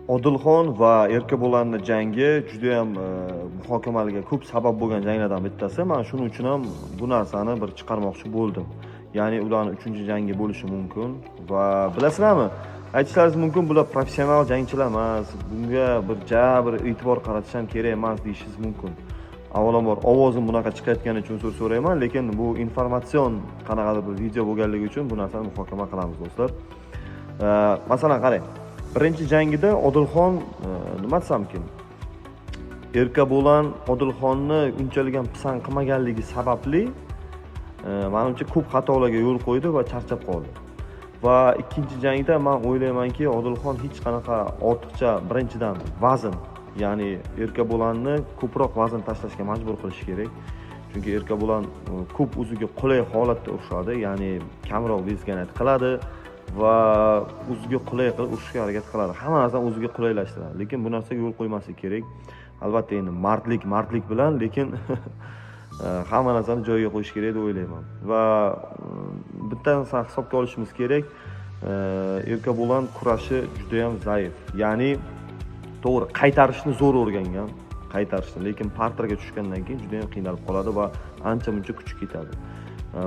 Odilxon va Erkabo'lanning jangi juda ham muhokamalarga ko'p sabab bo'lgan janglardan bittasi. Men shuning uchun ham bu narsani bir chiqarmoqchi bo'ldim. Ya'ni ularning 3-jangi bo'lishi mumkin va bilasizlarmi? Aytishlaringiz mumkin, bular professional jangchilar emas, bunga bir e'tibor qaratish ham kerak emas deyishingiz mumkin. Avvalambor ovozim bunaqa chiqayotgani uchun uzr so'rayman, lekin bu informatsion qanaqadir bir video bo'lganligi uchun bu narsani muhokama qilamiz do'stlar. Masalan, qarang. Birinchi jangida Odilxon nima desamkin, Erkabo'lan Odilxonni unchalik ham pisand qilmaganligi sababli menimcha ko'p xatolarga yo'l qo'ydi va charchab qoldi. Va ikkinchi jangda men o'ylaymanki, Odilxon hech qanaqa ortiqcha birinchidan vazn, ya'ni Erkabo'lanni ko'proq vazn tashlashga majbur qilish kerak. Chunki Erkabo'lan ko'p o'ziga qulay holatda urishadi, ya'ni kamroq vezganat qiladi va o'ziga qulay qilib urishga harakat qiladi. Hamma narsani o'ziga qulaylashtiradi. Lekin bu narsaga yo'l qo'ymaslik kerak. Albatta endi mardlik bilan, lekin hamma narsani joyiga qo'yish kerak deb o'ylayman. Va bitta narsani hisobga olishimiz kerak. Erkabo'lan kurashi juda ham zaif. Ya'ni to'g'ri, qaytarishni zo'r o'rgangan, lekin parterga tushgandan keyin juda ham qiynalib qoladi va ancha-muncha kuchi ketadi.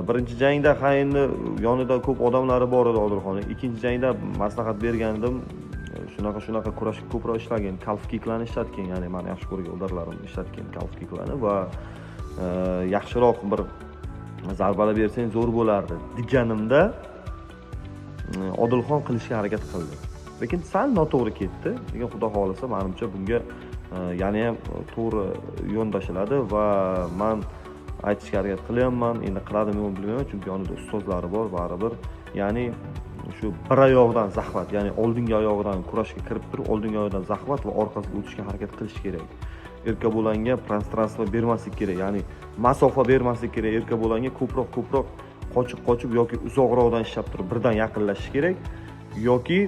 Birinchi jangda endi yonida ko'p odamlari bor edi Odilxonning. Ikkinchi jangda maslahat bergandim. Shunaqa kurashga ko'proq ishlagan, calf kicklarni ishlatgan, ya'ni men yaxshi ko'rgan udarlarim ishlatgan calf kicklarni va yaxshiroq bir zarbalar bersang zo'r bo'lardi deganimda Odilxon qilishga harakat qildi. Lekin sal noto'g'ri ketdi. Lekin xudo xolisa menimcha bunga yana ham to'g'ri yondashiladi va men aytishga harakat qilyapman. Endi qiladimi yo'qmi bilmayman, chunki yonida ustozlari bor baribir. Ya'ni shu bir oyog'idan zaxvat, ya'ni oldingi oyog'idan kurashga kirib turib, oldingi oyog'idan zaxvat va orqasiga o'tishga harakat qilish kerak. Erkabo'langa prostranstvo bermaslik kerak, ya'ni masofa bermaslik kerak. Erkabo'langa ko'proq qochib yoki uzoqroqdan ishlab turib birdan yaqinlashish kerak yoki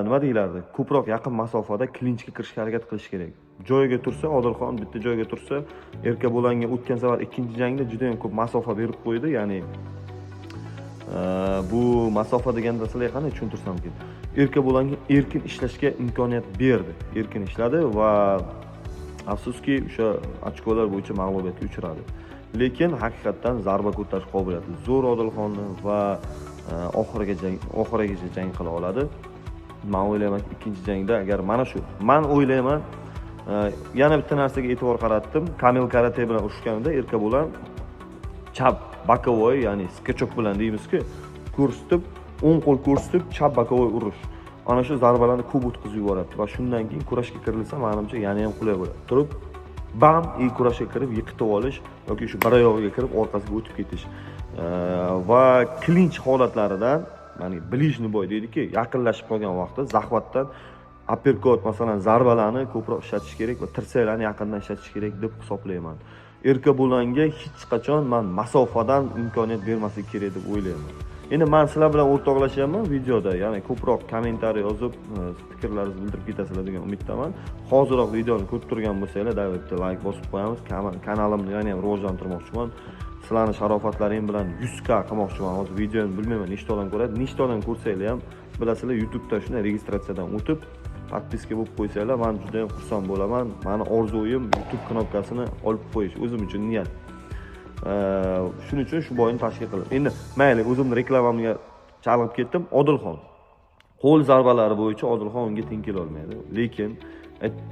nima deyiladi, ko'proq yaqin masofada klinchga kirishga harakat qilish kerak. Joyiga tursa, Odilxon bitta joyiga tursa, Erkabo'langa o'tgan safar ikkinchi jangda juda ham ko'p masofa berib qo'ydi. Ya'ni bu masofa deganda sizlarga qanday tushuntirsam kerak. Erkabo'langa erkin ishlashga imkoniyat berdi. Erkin ishladi va afsuski o'sha ochkolar bo'yicha mag'lubiyatga uchradi. Lekin haqiqatan zarba ko'tarish qobiliyati zo'r Odilxonni va oxirigacha jang qila oladi. Men o'ylayman, ikkinchi jangda agar mana shu, men o'ylayman, yana bitta narsaga e'tibor qaratdim. Kamil karate bilan urushganda Erkabo'lan chap bokovoy, ya'ni skechok bilan deymiz-ku, ko'rsatib, o'ng qo'l ko'rsatib, chap bokovoy urish. Ana shu zarbalarni ko'p o'tkazib yuboradi va shundan keyin kurashga kirilsa, menimcha yana ham qulay bo'ladi. Turib, bam, kurashga kirib yiqitib olish yoki shu bir oyog'iga kirib orqasiga o'tib ketish va klinch holatlaridan, ya'ni blижний boy deydi-ki, yaqinlashib qolgan vaqtda zaxvatdan uppercut, masalan, zarbalarni ko'proq ishlatish kerak va tirsaklarni yaqindan ishlatish kerak deb hisoblayman. Erkabo'langa hech qachon men masofadan imkoniyat bermaslik kerak deb o'ylayman. Endi men sizlar bilan o'rtoqlashyapman videoda, ya'ni ko'proq kommentariy yozib, fikrlaringizni bildirib ketasizlar degan umiddaman. Hoziroq videoni ko'rib turgan bo'lsanglar, albatta like bosib qo'yamiz. Kanalimni yana ham rivojlantirmoqchiman. Sizlarning sharofatlaring bilan 100k qilmoqchiman. Hozir videoni bilmayman nechta odam ko'radi. Nechta odam ko'rsanglar ham, bilasizlar, YouTube'da shunday registratsiyadan o'tib, podpiska bo'lib qo'ysanglar, men juda ham xursand bo'laman. Meni orzuim YouTube knopkasini olib qo'yish, o'zim uchun niyat. Shuning uchun shu bo'yni tashkil qilib. Endi mayli, o'zimni reklamamga chalg'ib ketdim. Odilxon qo'l zarbalari bo'yicha Odilxon unga teng kela olmaydi. Lekin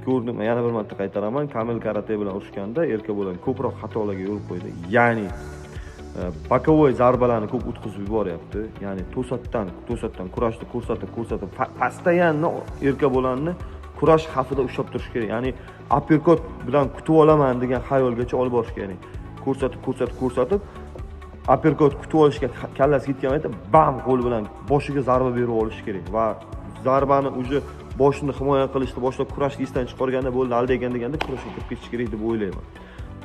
ko'rdim, yana bir marta qaytaraman, Kamil karate bilan urushganda Erkabo'lan ko'proq xatolarga yo'l qo'ydi. Ya'ni bokovoy zarbalarni ko'p o'tkazib yuboryapti. Ya'ni to'satdan kurashni ko'rsatib, postoyanno Erkabo'lanni kurash xavfida ushlab turish kerak. Ya'ni uppercut bilan kutib olaman degan xayolgacha olib borish kerak. Ko'rsatib uppercut kutib olishga kallasi yetganida bam qo'l bilan boshiga zarba berib olish kerak va zarbani o'zi boshini himoya qilishni boshlab kurashni esdan chiqarganda bo'ldi, aldagan deganda kurashga kirib ketish kerak deb o'ylayman.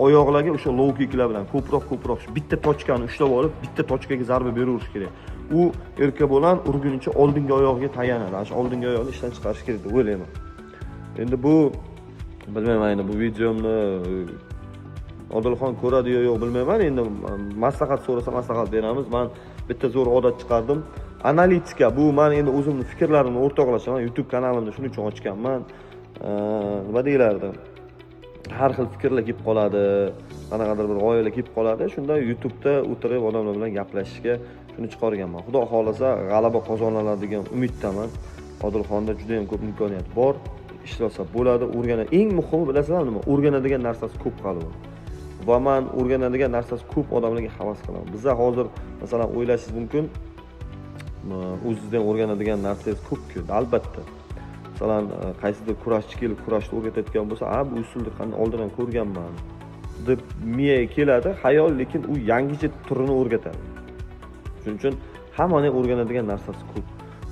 Oyoqlarga o'sha low kicklar bilan ko'proq shu bitta tochkani ushlab olib, bitta tochkaga zarba beraverish kerak. U Erkabo'lan urgunicha oldingi oyog'iga tayanadi. Ana shu oldingi oyog'ini ishdan chiqarish kerak deb o'ylayman. Endi bu bilmayman, endi bu videomni Odilxon ko'radi yo yo'q bilmayman. Endi maslahat so'rasa maslahat beramiz. Men bitta zo'r odat chiqardim. analitika bu men endi o'zimni fikrlarimni o'rtoqlashaman. YouTube kanalimni shuning uchun ochganman. Nima deylardi? Har xil fikrlar kelib qoladi, qanaqadir bir g'oyalar kelib qoladi. Shunda YouTube'da o'tirib odamlar bilan gaplashishga shuni chiqarganman. Xudo xolasa g'alaba qozoniladi degan umiddaman. Odilxonda juda ham ko'p imkoniyat bor. Ishlasa bo'ladi, o'rganadi. Eng muhimi bilasizlar nima? O'rganadigan narsasi ko'p qalbi. Va men o'rganadigan narsasi ko'p odamlarga havas qilaman. Bizlar hozir masalan o'ylashingiz mumkin, o'zingizdan o'rganadigan narsangiz ko'p-ku, albatta. Masalan, qaysidir kurashchi kelib kurashni o'rgatayotgan bo'lsa, bu usulni qanday oldin ham ko'rganman deb miyaga keladi, xayol, lekin u yangicha turini o'rgatadi. Shuning uchun hammaning o'rganadigan narsasi ko'p.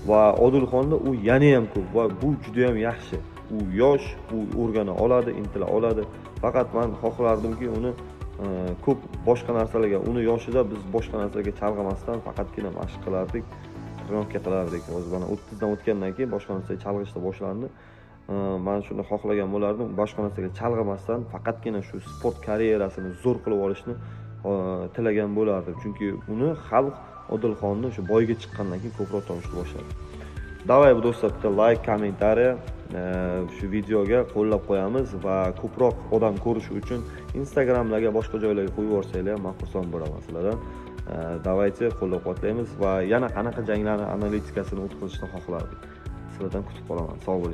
Va Odilxonda u yana ham ko'p va bu juda ham yaxshi. U yosh, u o'rgana oladi, intila oladi. Faqat men xohlardimki uni ko'p boshqa narsalarga, uni yoshida biz boshqa narsalarga chalg'imasdan faqatgina mashq qilardik, trenirovka qilardik. O'zi mana 30 dan o'tgandan keyin boshqa narsaga chalg'ishda boshlandi. Men shuni xohlagan bo'lardim, boshqa narsaga chalg'imasdan faqatgina shu sport karyerasini zo'r qilib olishni tilagan bo'lardim. Chunki uni xalq Odilxonni shu boyga chiqqandan keyin ko'proq tanishni boshladi. Davay bu do'stlar, bitta like, kommentariy shu videoga qo'llab qo'yamiz va ko'proq odam ko'rishi uchun Instagramlarga, boshqa joylarga qo'yib yuborsanglar ham men xursand bo'laman sizlardan. Davaychi qo'llab-quvvatlaymiz va yana qanaqa janglarning analitikasini o'tkazishni xohlardik. Sizlardan kutib qolaman. Sog' bo'ling.